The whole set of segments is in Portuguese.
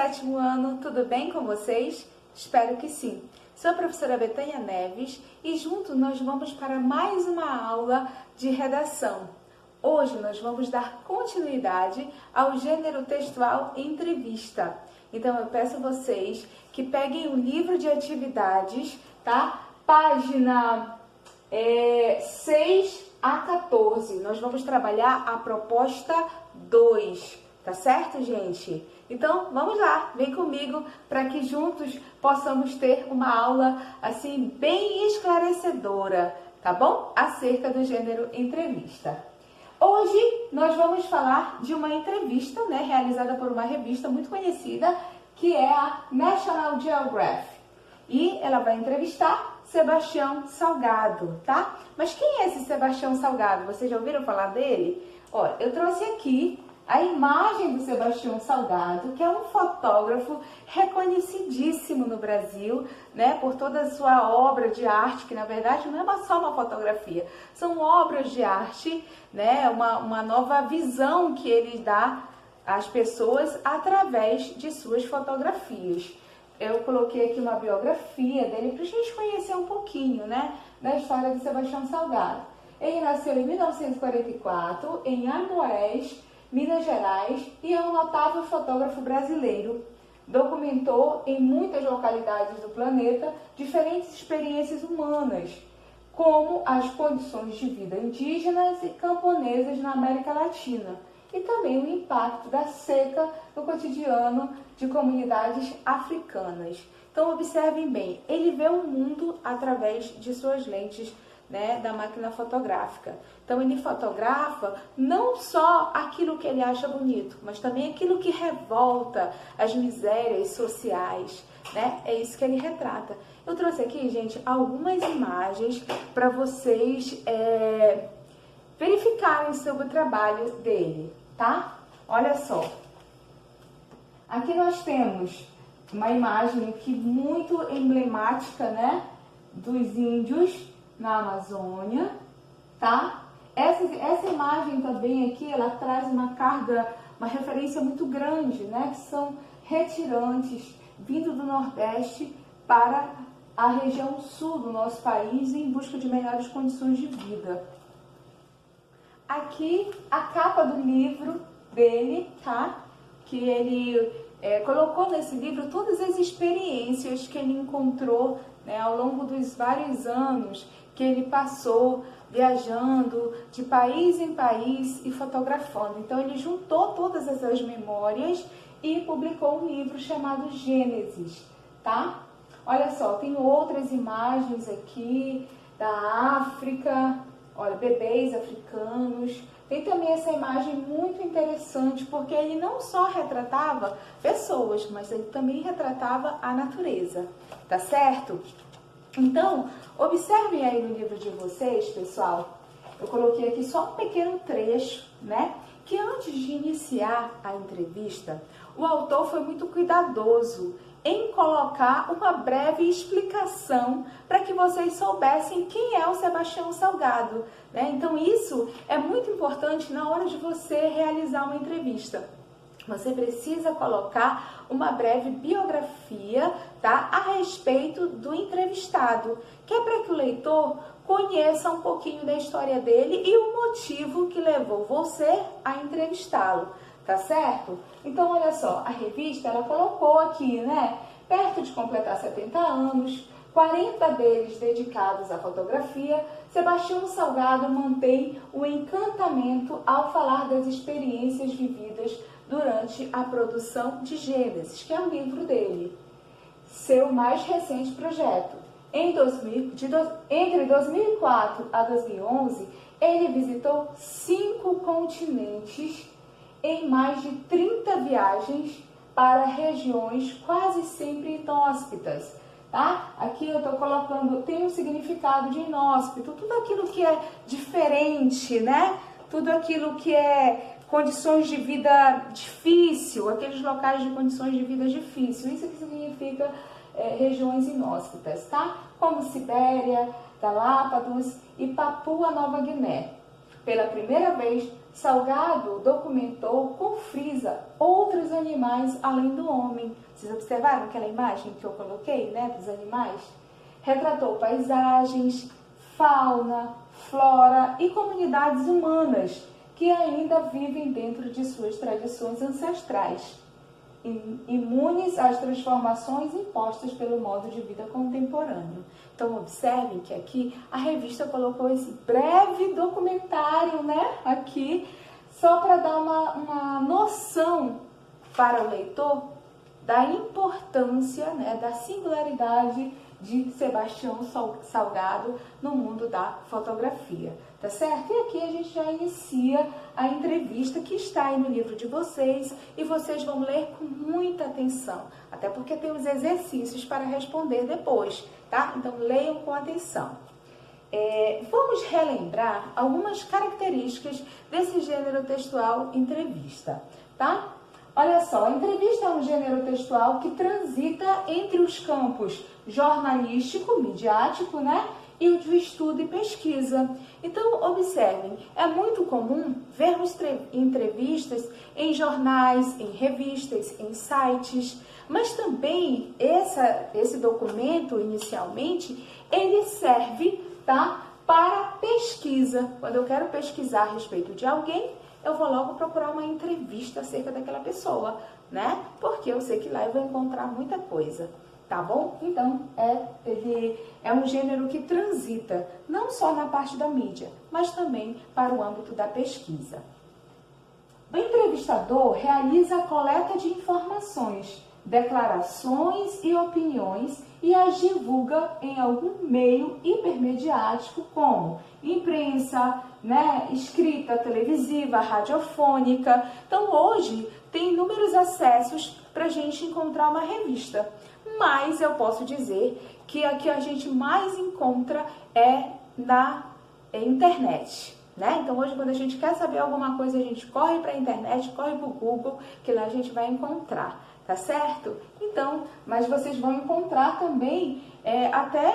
sétimo ano, tudo bem com vocês? Espero que sim. Sou a professora Betânia Neves e juntos nós vamos para mais uma aula de redação. Hoje nós vamos dar continuidade ao gênero textual entrevista. Então eu peço a vocês que peguem o livro de atividades, tá? Página 6 a 14. Nós vamos trabalhar a proposta 2, tá certo, gente? Então, vamos lá, vem comigo para que juntos possamos ter uma aula assim bem esclarecedora, tá bom? Acerca do gênero entrevista. Hoje nós vamos falar de uma entrevista, né, realizada por uma revista muito conhecida, que é a National Geographic. E ela vai entrevistar Sebastião Salgado, tá? Mas quem é esse Sebastião Salgado? Vocês já ouviram falar dele? Olha, eu trouxe aqui a imagem do Sebastião Salgado, que é um fotógrafo reconhecidíssimo no Brasil, né, por toda a sua obra de arte, que na verdade não é só uma fotografia, são obras de arte, né, uma nova visão que ele dá às pessoas através de suas fotografias. Eu coloquei aqui uma biografia dele para a gente conhecer um pouquinho, né, da história do Sebastião Salgado. Ele nasceu em 1944 em Aimorés, Minas Gerais, e é um notável fotógrafo brasileiro. Documentou em muitas localidades do planeta diferentes experiências humanas, como as condições de vida indígenas e camponesas na América Latina, e também o impacto da seca no cotidiano de comunidades africanas. Então, observem bem, ele vê o mundo através de suas lentes, né, da máquina fotográfica. Então ele fotografa não só aquilo que ele acha bonito, mas também aquilo que revolta, as misérias sociais, né? É isso que ele retrata. Eu trouxe aqui, gente, algumas imagens para vocês verificarem sobre o trabalho dele, tá? Olha só. Aqui nós temos uma imagem aqui muito emblemática, né, dos índios na Amazônia, tá? Essa imagem também aqui, ela traz uma carga, uma referência muito grande, né? Que são retirantes vindo do Nordeste para a região sul do nosso país em busca de melhores condições de vida. Aqui a capa do livro dele, tá? Que ele colocou nesse livro todas as experiências que ele encontrou, né, ao longo dos vários anos que ele passou viajando de país em país e fotografando. Então ele juntou todas essas memórias e publicou um livro chamado Gênesis, tá? Olha só, tem outras imagens aqui da África, olha, bebês africanos. Tem também essa imagem muito interessante, porque ele não só retratava pessoas, mas ele também retratava a natureza, tá certo? Então, observem aí no livro de vocês, pessoal, eu coloquei aqui só um pequeno trecho, né? Que antes de iniciar a entrevista, o autor foi muito cuidadoso em colocar uma breve explicação para que vocês soubessem quem é o Sebastião Salgado, né? Então isso é muito importante na hora de você realizar uma entrevista. Você precisa colocar uma breve biografia, tá, a respeito do entrevistado, que é para que o leitor conheça um pouquinho da história dele e o motivo que levou você a entrevistá-lo, tá certo? Então, olha só, a revista, ela colocou aqui, né, perto de completar 70 anos, 40 deles dedicados à fotografia, Sebastião Salgado mantém o encantamento ao falar das experiências vividas durante a produção de Gênesis, que é o livro dele, seu mais recente projeto. Entre 2004 a 2011, ele visitou 5 continentes em mais de 30 viagens para regiões quase sempre inóspitas, tá? Aqui eu estou colocando, tem um significado de inóspito, tudo aquilo que é diferente, né? Tudo aquilo que é condições de vida difícil, aqueles locais de condições de vida difícil, isso que significa regiões inóspitas, tá? Como Sibéria, Galápagos e Papua Nova Guiné. Pela primeira vez, Salgado documentou com frisa outros animais além do homem. Vocês observaram aquela imagem que eu coloquei, né, dos animais? Retratou paisagens, fauna, flora e comunidades humanas que ainda vivem dentro de suas tradições ancestrais, imunes às transformações impostas pelo modo de vida contemporâneo. Então, observem que aqui a revista colocou esse breve documentário, né, aqui, só para dar uma noção para o leitor da importância, né, da singularidade de Sebastião Salgado no mundo da fotografia, tá certo? E aqui a gente já inicia a entrevista que está aí no livro de vocês e vocês vão ler com muita atenção, até porque tem os exercícios para responder depois, tá? Então leiam com atenção. Vamos relembrar algumas características desse gênero textual entrevista, tá? Olha só, a entrevista é um gênero textual que transita entre os campos jornalístico, midiático, né? E o de estudo e pesquisa. Então, observem, é muito comum vermos entrevistas em jornais, em revistas, em sites, mas também esse documento, inicialmente, ele serve, tá, para pesquisa. Quando eu quero pesquisar a respeito de alguém, eu vou logo procurar uma entrevista acerca daquela pessoa, né? Porque eu sei que lá eu vou encontrar muita coisa, tá bom? Então, ele é um gênero que transita não só na parte da mídia, mas também para o âmbito da pesquisa. O entrevistador realiza a coleta de informações, declarações e opiniões e as divulga em algum meio hipermediático como imprensa, né, escrita, televisiva, radiofônica. Então hoje tem inúmeros acessos para a gente encontrar uma revista, mas eu posso dizer que a que a gente mais encontra é na internet, né? Então hoje quando a gente quer saber alguma coisa, a gente corre para a internet, corre para o Google, que lá a gente vai encontrar. Tá certo? Então, mas vocês vão encontrar também até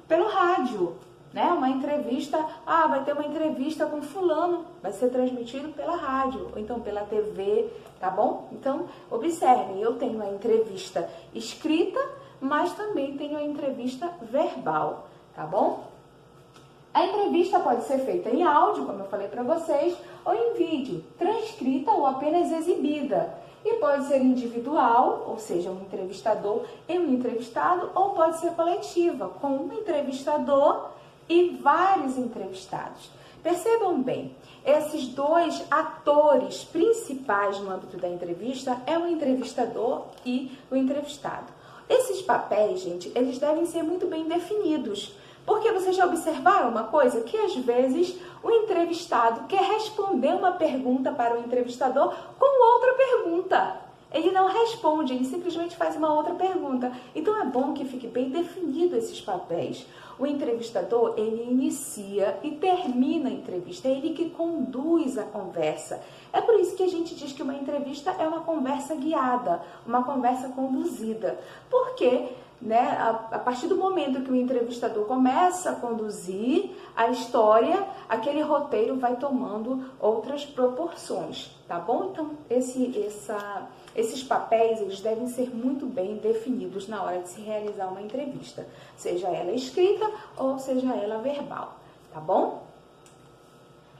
pelo rádio, né? Uma entrevista, vai ter uma entrevista com fulano, vai ser transmitido pela rádio, ou então pela TV, tá bom? Então, observem, eu tenho a entrevista escrita, mas também tenho a entrevista verbal, tá bom? A entrevista pode ser feita em áudio, como eu falei para vocês, ou em vídeo, transcrita ou apenas exibida. E pode ser individual, ou seja, um entrevistador e um entrevistado, ou pode ser coletiva, com um entrevistador e vários entrevistados. Percebam bem, esses dois atores principais no âmbito da entrevista é o entrevistador e o entrevistado. Esses papéis, gente, eles devem ser muito bem definidos. Porque vocês já observaram uma coisa? Que às vezes o entrevistado quer responder uma pergunta para o entrevistador com outra pergunta. Ele não responde, ele simplesmente faz uma outra pergunta. Então é bom que fique bem definido esses papéis. O entrevistador, ele inicia e termina a entrevista, é ele que conduz a conversa. É por isso que a gente diz que uma entrevista é uma conversa guiada, uma conversa conduzida. Porque né, a partir do momento que o entrevistador começa a conduzir a história, aquele roteiro vai tomando outras proporções, tá bom? Então, esses papéis, eles devem ser muito bem definidos na hora de se realizar uma entrevista, seja ela escrita ou seja ela verbal, tá bom?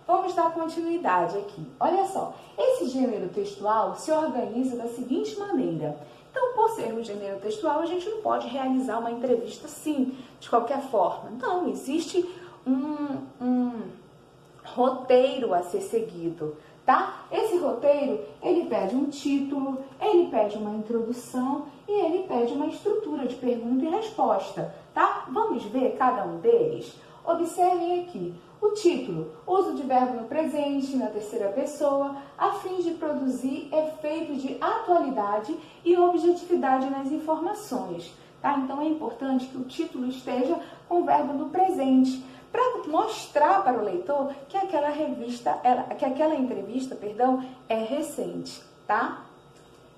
Vamos dar continuidade aqui. Olha só, esse gênero textual se organiza da seguinte maneira. Então, por ser um gênero textual, a gente não pode realizar uma entrevista assim, de qualquer forma. Não, existe um roteiro a ser seguido, tá? Esse roteiro, ele pede um título, ele pede uma introdução e ele pede uma estrutura de pergunta e resposta, tá? Vamos ver cada um deles? Observem aqui. O título, uso de verbo no presente, na terceira pessoa, a fim de produzir efeito de atualidade e objetividade nas informações, tá? Então é importante que o título esteja com o verbo no presente, para mostrar para o leitor que aquela entrevista é recente, tá?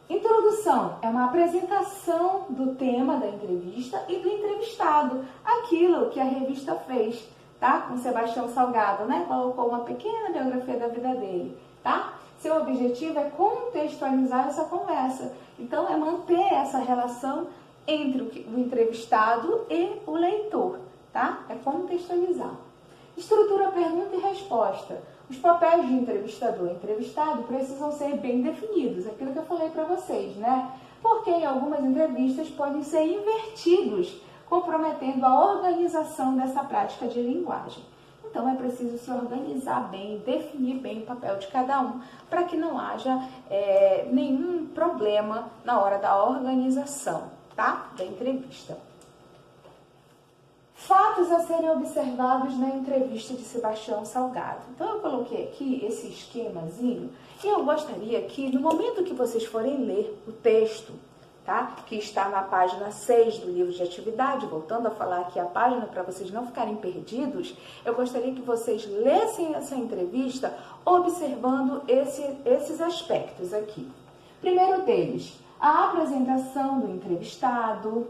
Introdução é uma apresentação do tema da entrevista e do entrevistado, aquilo que a revista fez, tá? Com Sebastião Salgado, né? Colocou uma pequena biografia da vida dele, tá? Seu objetivo é contextualizar essa conversa. Então, é manter essa relação entre o entrevistado e o leitor, tá? É contextualizar. Estrutura pergunta e resposta. Os papéis de entrevistador e entrevistado precisam ser bem definidos, aquilo que eu falei para vocês, né? Porque em algumas entrevistas podem ser invertidos, comprometendo a organização dessa prática de linguagem. Então é preciso se organizar bem, definir bem o papel de cada um, para que não haja nenhum problema na hora da organização, tá? Da entrevista. Fatos a serem observados na entrevista de Sebastião Salgado. Então eu coloquei aqui esse esquemazinho e eu gostaria que no momento que vocês forem ler o texto, tá? Que está na página 6 do livro de atividade, voltando a falar aqui a página para vocês não ficarem perdidos, eu gostaria que vocês lessem essa entrevista observando esses aspectos aqui. Primeiro deles, a apresentação do entrevistado,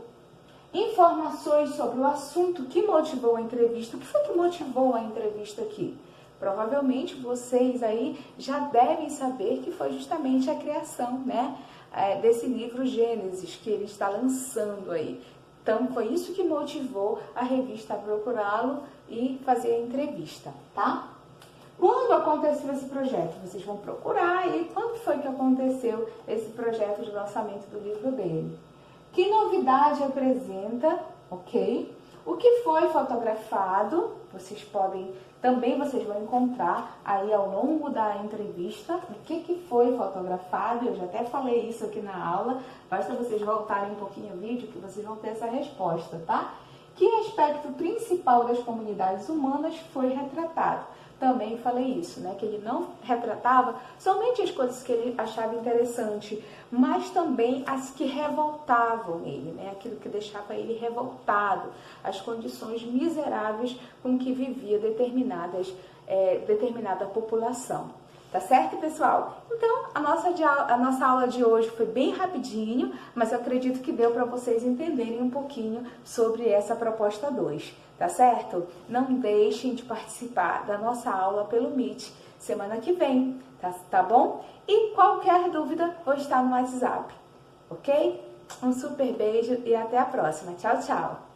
informações sobre o assunto que motivou a entrevista. O que foi que motivou a entrevista aqui? Provavelmente vocês aí já devem saber que foi justamente a criação, né, desse livro Gênesis que ele está lançando aí. Então foi isso que motivou a revista a procurá-lo e fazer a entrevista, tá? Quando aconteceu esse projeto? Vocês vão procurar e quando foi que aconteceu esse projeto de lançamento do livro dele? Que novidade apresenta, ok? O que foi fotografado, vocês vão encontrar aí ao longo da entrevista o que foi fotografado. Eu já até falei isso aqui na aula, basta vocês voltarem um pouquinho o vídeo que vocês vão ter essa resposta, tá? Que aspecto principal das comunidades humanas foi retratado? Também falei isso, né? Que ele não retratava somente as coisas que ele achava interessante, mas também as que revoltavam ele, né? Aquilo que deixava ele revoltado, as condições miseráveis com que vivia determinada população. Tá certo, pessoal? Então, a nossa aula de hoje foi bem rapidinho, mas eu acredito que deu para vocês entenderem um pouquinho sobre essa proposta 2, tá certo? Não deixem de participar da nossa aula pelo Meet semana que vem, tá bom? E qualquer dúvida, vou estar no WhatsApp, ok? Um super beijo e até a próxima. Tchau, tchau!